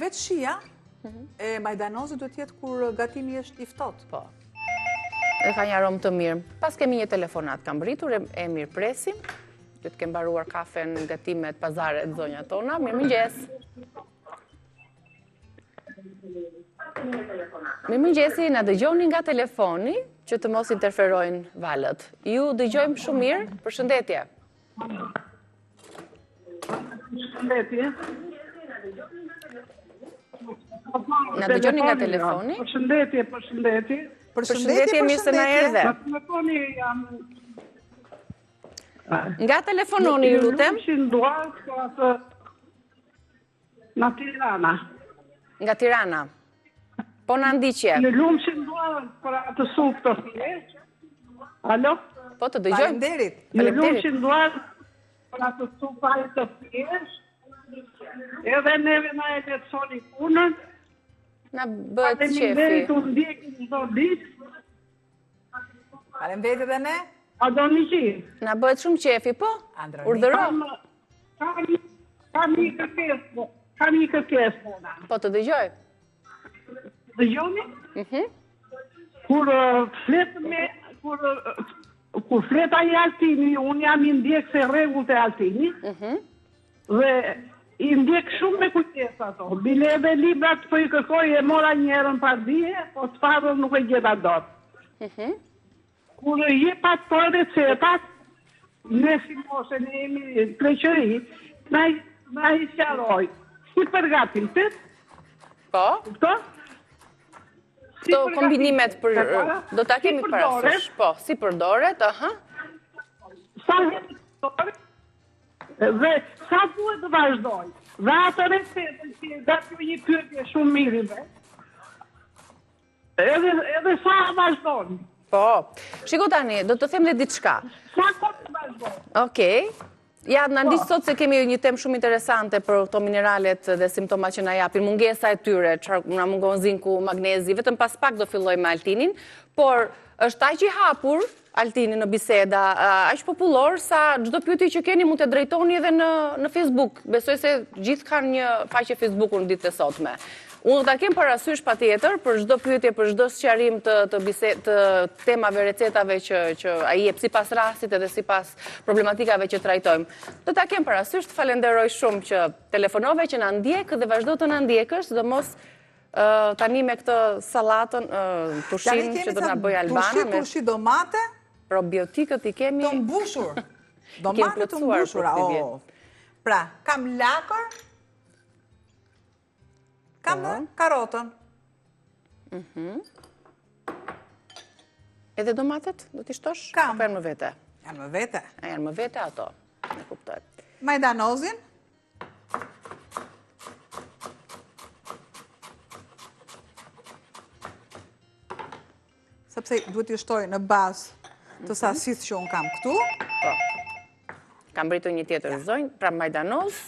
vetë shia e majdanozit do tjetë kur gatimi është i ftohtë. Po. Dhe ka një aromë të mirë. Pas kemi një telefonat, kam britur, e mirë presim. Që të kem baruar kafen gatimet pazaret zonja tona. Mirë mëngjes. Mirë mëngjesi, na dëgjoni nga telefoni që të mos interferojnë valët. Ju dëgjojmë shumë mirë, përshëndetje. Përshëndetje. Na dëgjoni nga telefoni? Përshëndetje. Përshëndetje, mirë se na erdhe. Telefoni jam... Nga telefononi, ju lutem? Nga Tirana. Nga Tirana. Po në ndiqje. Në lumshin duar për atë supë të thjesht. Alo? Po të dëgjojmë. Faleminderit. Në lumshin duar për atë supë të thjesht. Edhe neve na e letësoni punën. Na bëhet qefi. Faleminderit u ndjekin çdo ditë. Faleminderit edhe ne. A do një qi? Na bëhet shumë qefi, po? Androni. Urdhëro. Kam një kërkesë. Kam një kërkesë puna. Po të dëgjoj. Dëgjoni? Kur fleta i Altini, unë jam i ndjek se rregullt e Altini, dhe i ndjek shumë me kujtesë ato. Bile edhe librat po i kërkoj e mora njerën pa dije, po të farën nuk e gjeta dot. Kur je pa të recetat, ne si moshe ne jemi pleqëri, na i sjaroj. Si përgatitet? Po? Këto? Këto kombinimet për... Do ta kemi parasysh. Po, si përdoret, aha. Sa herë përdoret, dhe sa duhet të vazhdoj. Dhe atë recetën që datë një pyetje shumë mirëve. Edhe sa vazhdojnë. Po. Shiko tani, do të them dhe diçka. Sa kohë të vazhdojnë. Okej. Ja, në ndisë sot se kemi një temë shumë interesante për këto mineralet dhe simptomat që na japin, mungesa e tyre, që na mungon zinku, magnezi, vetëm pas pak do filloj me Altinin, por është aq i hapur Altini në biseda, aq popullor sa çdo pyetje që keni mund të drejtoni edhe në Facebook. Besoj se gjithë kanë një faqe Facebooku në ditët e sotme. Unë ta kem parasysh patjetër për çdo pyetje, për çdo sqarim të temave, recetave që ai jep sipas rastit edhe sipas problematikave që trajtojmë. Do ta kem parasysh, të falenderoj shumë që telefonove, që na ndjek dhe vazhdo të na ndjekësh, sidomos tani me këtë sallatën, tushin që do na bëj Albana me turshi domate, probiotikët i kemi të mbushur. Domate të mbushura. Pra, kam lakër, kam dhe karotën. Edhe domatet do t'i shtosh? Kam. Apo janë më vete? Janë më vete. A janë më vete ato? Ne kuptoj. Majdanozin. Sepse duhet t'i shtoj në bazë të sasisë që unë kam këtu. Po. Kam britur një tjetër zonjë, pra majdanoz,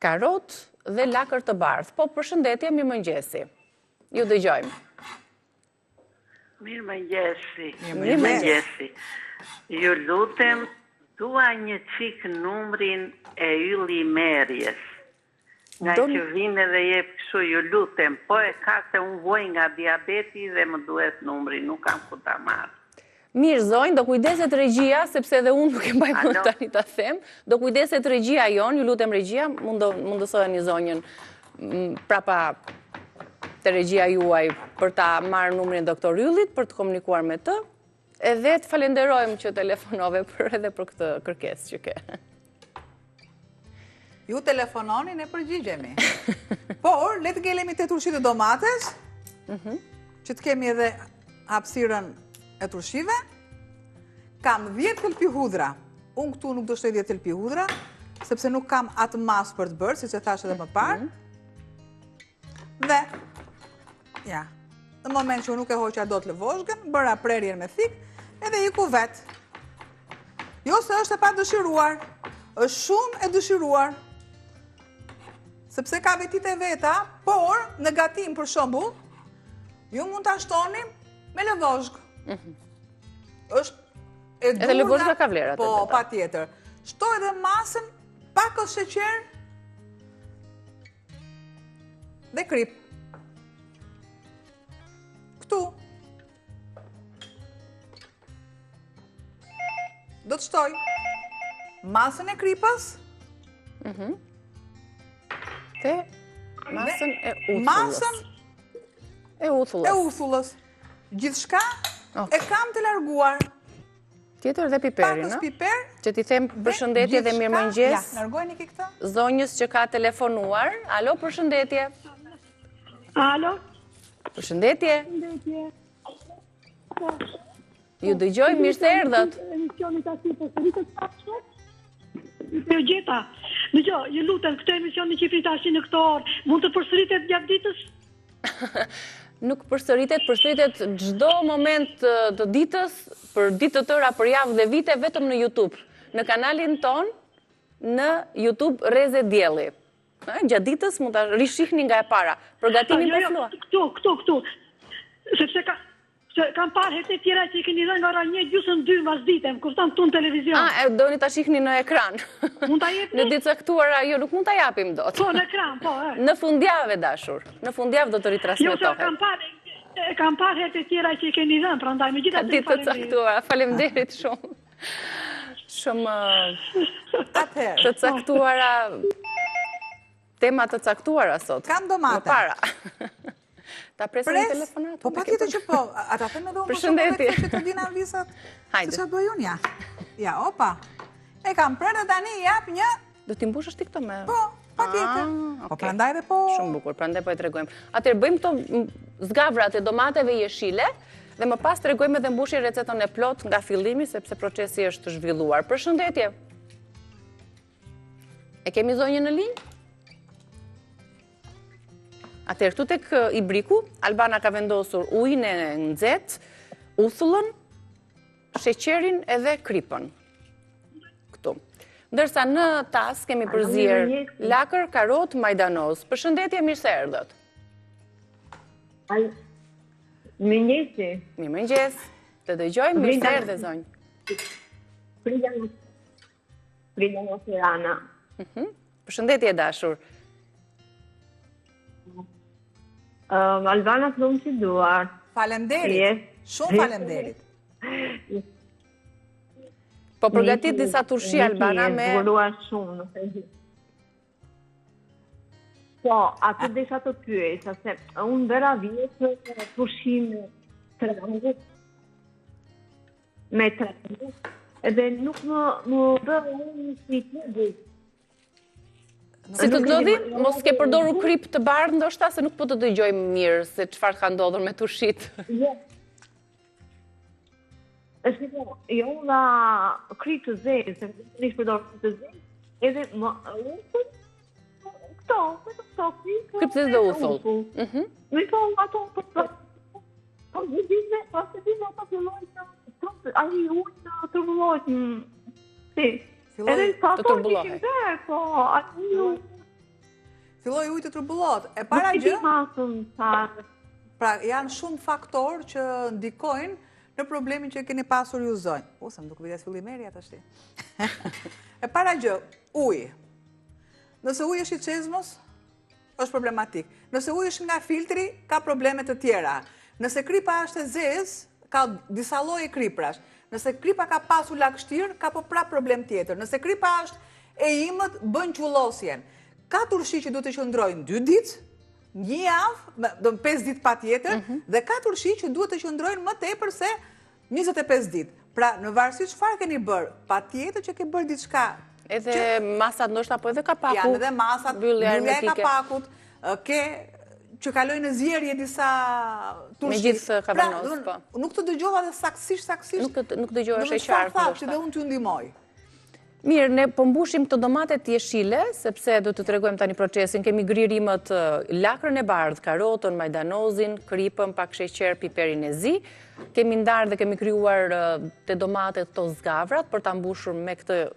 karot dhe lakër të bardhë. Po, përshëndetje, mirë mëngjesi. Ju dëgjojmë. Mirë mëngjesi. Ju lutem, dua një qik numrin e Ylli Merjes. Nga që vinë dhe jep kështu, ju lutem, po e ka se unë voj nga diabeti dhe më duhet numri, nuk kam ku ta marrë. Mirë zonjë, do kujdeset regjia, sepse edhe unë nuk e mbaj mend tani ta them. Do kujdeset regjia jon, ju lutem regjia, mundësohen një zonjën prapa të regjia juaj për ta marrë numrin e doktor Yllit, për të komunikuar me të, edhe të falenderojmë që telefonove edhe për këtë kërkesë që ke. Ju telefononi, ne përgjigjemi. Por, le të ngelemi te turshit e domates, që të kemi edhe hapësirën e turshive. Kam 10 thelpi hudhra. Unë këtu nuk do shtoj 10 thelpi hudhra, sepse nuk kam atë masë për të bërë, si që thash edhe më parë. Dhe, ja, në moment që unë nuk e hoqa do të lëvozhgën, bëra prerjen me thik, edhe i ku vetë. Jo se është e pa dëshiruar, është shumë e dëshiruar. Sepse ka vetit e veta, por në gatim për shembull, ju mund ta shtoni me lëvozhg. Është e durna. Edhe lëvozhga ka vlerat e Po, veta. patjetër. Shtoj edhe masën, pak o sheqer, dhe krip. Këtu. Do të shtoj masën e kripas Te masën e uthullës. Masën e uthullës. e uthullës. Gjithçka e kam të larguar. Tjetër dhe piperin, Pakës piper. Që ti them përshëndetje dhe mirëmëngjes. Ja, largojeni ki këtë. Zonjës që ka telefonuar. Alo, përshëndetje. Alo? Përshëndetje. Ju dëgjoj, mirë se erdhët. Emisionit ati përsëritët pashtë? Ju gjeta. Dëgjoj, ju lutem, këtë emision që frit tash në këtë orë, mund të përsëritet gjatë ditës? Nuk përsëritet çdo moment të ditës, për ditë të tëra, për javë dhe vite, vetëm në YouTube. Në kanalin ton, në YouTube Reze Dielli. Gjatë ditës mund ta rishihni nga e para. Përgatimi për flua. Këtu. Sepse kam parë hete tjera që i keni dhënë nga ora 1:30 mbas dite, më kupton këtu në televizion. Doni ta shihni në ekran. Mund ta jepni? Në ditë caktuara, jo, nuk mund ta japim dot. Po, në ekran, po. Në fundjavë, dashur. Në fundjavë do të ritransmetohet. Jo, kam parë hete tjera që i keni dhënë, prandaj megjithatë ditë të caktuara. Faleminderit shumë. Shumë të caktuara, tema të caktuara sot. Kam domate. Më para. Ta presim telefonat. Po patjetër që po. Ata them edhe unë Përshëndetje. që të dina visat. Hajde. Se çfarë bëj unë ja? Ja, opa. E kam prerë tani jap një. Do t'i mbushësh ti këto me. Po, patjetër. Po prandaj dhe po. Shumë bukur, prandaj po e tregojmë. Atëherë bëjmë këto zgavrat e domateve jeshile dhe më pas tregojmë edhe mbushje recetën e plot nga fillimi sepse procesi është zhvilluar. Përshëndetje. E kemi zonjën në linjë? Atëherë, këtu tek ibriku, Albana ka vendosur ujin e nxehtë, uthullën, sheqerin edhe kripën. Këtu. Ndërsa në tas kemi përzier lakër, karot, majdanoz. Përshëndetje, mirë se erdhët. Mirëmëngjesi. Mirëmëngjes. Të dëgjojmë, mirë se erdhe zonjë. Frida nga Tirana. Përshëndetje dashur. Albana të lumë që duar. Falemderit. Shumë falemderit. Po përgatit disa turshi Albana me... Zgjuruar shumë, nuk e di. Po, atë desha të pyes, se unë vera vjetë turshi me trangët, edhe nuk më bërë një shqit në gjithë. Si të ndodhi, mos ke përdoru krip të bardhë ndoshta, se nuk po të dëgjojmë mirë se çfarë ka ndodhur me tushit. Jo. Jo nga krip të zezë, se nuk përdorë krip të zezë, edhe më këto krip të zezë dhe uthull. Në po ato po një dite, pas të dite ato fillojnë aji ujnë të turbullojnë. Si. Edhe sa të turbulohet. Po, aty Filloi ujë të turbullohet. E para gjë, pra janë shumë faktorë që ndikojnë në problemin që keni pasur ju zonjë. Po, se më duke vides fillimeri atë shti. E para gjë, ujë. Nëse ujë është i çezmos, është problematik. Nëse ujë është nga filtri, ka probleme të tjera. Nëse kripa është e zezë, ka disa lloje kriprash. Nëse kripa ka pasur lagështirë, ka po prap problem tjetër. Nëse kripa është e imët, bën qullosjen. Ka turshi që duhet të qëndrojnë 2 ditë, 1 javë, do 5 ditë patjetër, dhe ka turshi që duhet të qëndrojnë më tepër se 25 ditë. Pra, në varësi çfarë keni bërë, patjetër që ke bërë diçka. Edhe masat ndoshta apo edhe kapaku. Janë edhe masat, byllja e kapakut, që kalojnë në zjerje disa turshi. Me gjithë kavanoz, po. Nuk të dëgjova dhe saksisht. Nuk dëgjova sheqar. Që dhe unë t'ju ndihmoj. Mirë, ne po mbushim këto domatet jeshile, sepse do të tregojmë tani procesin. Kemi gririmët lakrën e bardhë, karotën, majdanozin, kripën, pak sheqer, piperin e zi. Kemi ndarë dhe kemi krijuar te domatet këto zgavrat për ta mbushur me këtë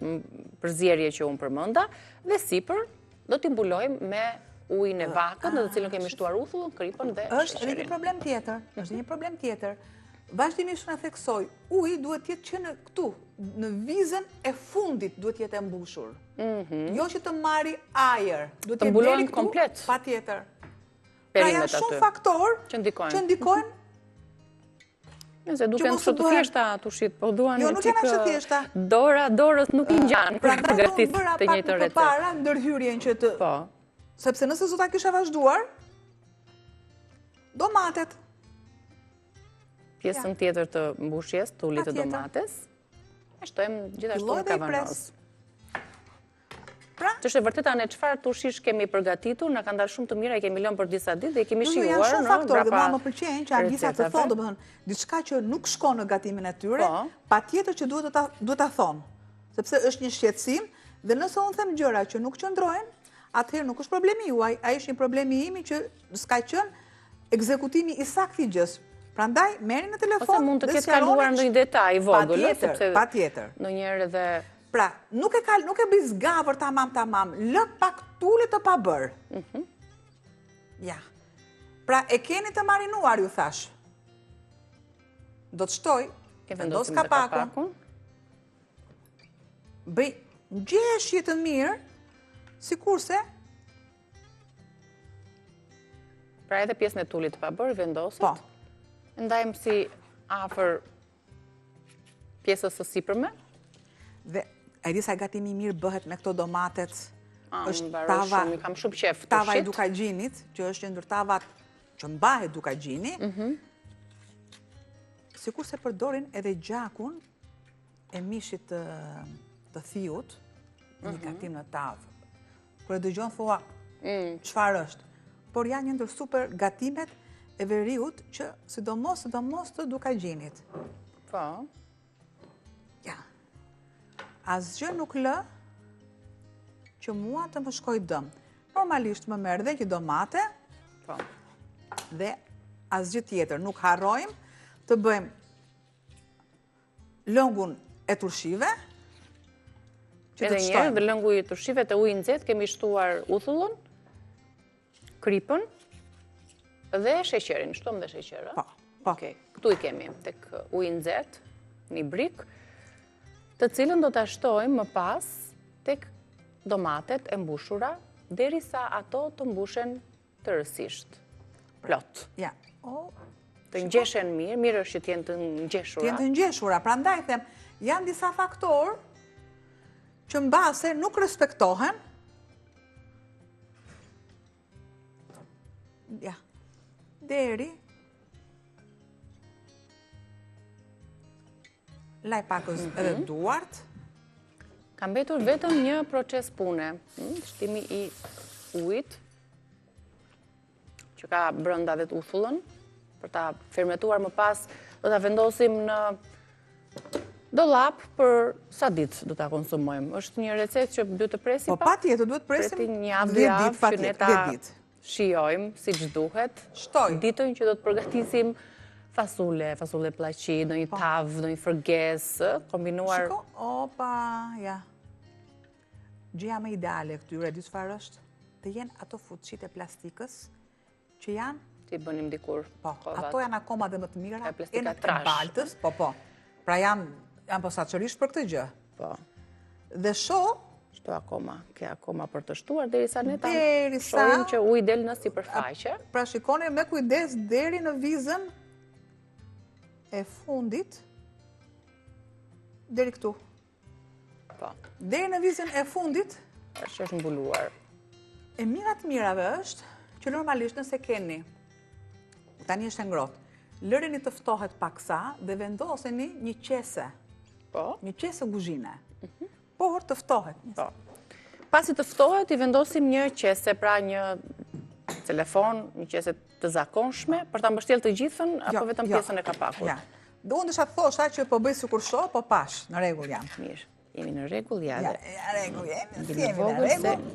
përzierje që unë përmenda, dhe sipër do t'i mbulojmë me ujin e vakët, në të cilën kemi shtuar uthullën, kripën dhe sheqerin. Është edhe një problem tjetër. Vazhdimisht na theksoj, uji duhet jetë që në këtu, në vizën e fundit duhet jetë e mbushur. Jo që të marri ajër, duhet të mbulojnë komplet. Patjetër. perimet aty. Janë shumë faktorë që ndikojnë. Nëse duken kështu të thjeshta tushit, po duan jo, nuk janë ashtu thjeshta. Dorës nuk I ngjan për të përgatitur të njëjtën recetë. Para ndërhyrjen që të sepse nëse zota kisha vazhduar domatet. Pjesën tjetër të mbushjes, të ullit të domates, e shtojmë gjithashtu në kavanoz. Që është e vërtet anë çfarë tushish kemi përgatitur, na kanë dalë shumë të mira, I kemi lënë për disa ditë dhe I kemi shijuar janë shumë faktorë dhe më pëlqejnë që Angisa të thonë, domethënë, diçka që nuk shkon në gatimin e tyre, patjetër që duhet ta thonë, sepse është një shqetësim dhe nëse unë them gjëra që nuk qëndrojnë, atëherë nuk është problemi juaj, ai është një problemi imi që s'ka qenë ekzekutimi I saktë I gjës. Prandaj merrni në telefon. Ose mund të ketë kaluar ndonjë detaj I vogël, sepse patjetër. Ndonjëherë edhe pra, nuk e bëj zgavër tamam, lë pak tule të pabër. Ja. Pra, e keni të marinuar, ju thash. Do të shtoj, vendos kapakun. Bëj ngjeshje të mirë, sikurse pra edhe pjesën e tulit të pabër vendoset. Po. Ndajmë si afër pjesës së sipërme. Dhe e di sa gatimi mirë bëhet me këto domatet. Është kam shumë qef tava I dukagjinit, që është ndër tavat që mbahet dukagjini. Sikurse përdorin edhe gjakun e mishit të thiut, një gatim në tavë. Kur e dëgjon thua, çfarë është? Por janë një ndër super gatimet e veriut që sidomos të dukagjinit. Po. Ja. Asgjë nuk lë që mua të më shkoj dëm. Normalisht më merr dhe një domate. Po. Dhe asgjë tjetër. Nuk harrojmë të bëjmë lëngun e turshive. Edhe njerë dhe lëngu I turshive të ujë nxehtë kemi shtuar uthullën, kripën dhe sheqerin. Shtuam dhe sheqer, a? Po. Këtu I kemi tek ujë nxehtë, një brik, të cilën do ta shtojmë më pas tek domatet e mbushura, derisa ato të mbushen tërësisht. Plot. Ja. Të ngjeshen mirë është që të jenë të ngjeshura. Të jenë të ngjeshura, prandaj them, janë disa faktorë që mbase nuk respektohen. Ja. Deri laj pakës edhe duart. Ka mbetur vetëm një proces pune, shtimi I ujit, që ka brenda vetë uthullën, për ta fermentuar më pas, do ta vendosim në dollap për sa ditë do ta konsumojmë. Është një recetë që duhet të presim pak? Po patjetër, duhet presim 10 javë që ne ta shijojmë siç duhet. Ditën që do të përgatisim fasule pllaqi, ndonjë tavë, ndonjë fërgesë, kombinuar. Shiko, opa, ja. Gjëja më ideale këtyre, di çfarë është? Të jenë ato fuçit e plastikës që janë ti bënim dikur. Po, ato janë akoma dhe më të mira, e baltës, po. Pra janë posaçërisht për këtë gjë. Po. Dhe shto akoma, ke akoma për të shtuar derisa ne ta shohim që uji del në sipërfaqe. Pra shikoni me kujdes deri në vizën e fundit deri këtu. Po. Deri në vizën e fundit është mbuluar. E mira të mirave është që normalisht nëse keni tani është e ngrohtë. Lëreni të ftohet paksa dhe vendoseni një qese. Po. Një qese kuzhine. Por të ftohet. Po. Pasi të ftohet, I vendosim një qese, pra një telefon, një qese të zakonshme, për ta mbështjellë të gjithën, apo vetëm pjesën e kapakut? Ja. Dhe unë desha të thosha që po bëj sikur shoh, po pash, në rregull jam. Mirë, jemi në rregull, ja. Ja, rregull jemi, jemi në rregull.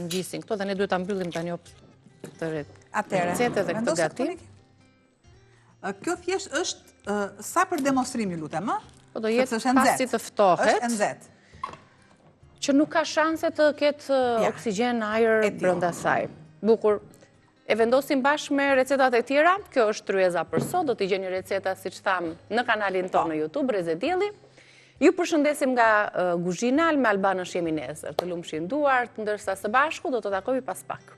Ngjisin këto dhe ne duhet ta mbyllim tani këtë Atëherë, recetë dhe këtë gatim. Kjo thjesht është sa për demonstrim, ju lutem, Po do jetë pasi të ftohet. Është nxehtë. Që nuk ka shanse të ketë oksigjen, ajër brenda saj. Bukur. E vendosim bashkë me recetat e tjera. Kjo është tryeza për sot. Do t'i gjeni receta, siç tham, në kanalin tonë në YouTube, Reze Dielli. Ju përshëndesim nga Guzhinal, me Albanën jemi nesër. Të lumshin duart, ndërsa së bashku do të takojmë pas pak.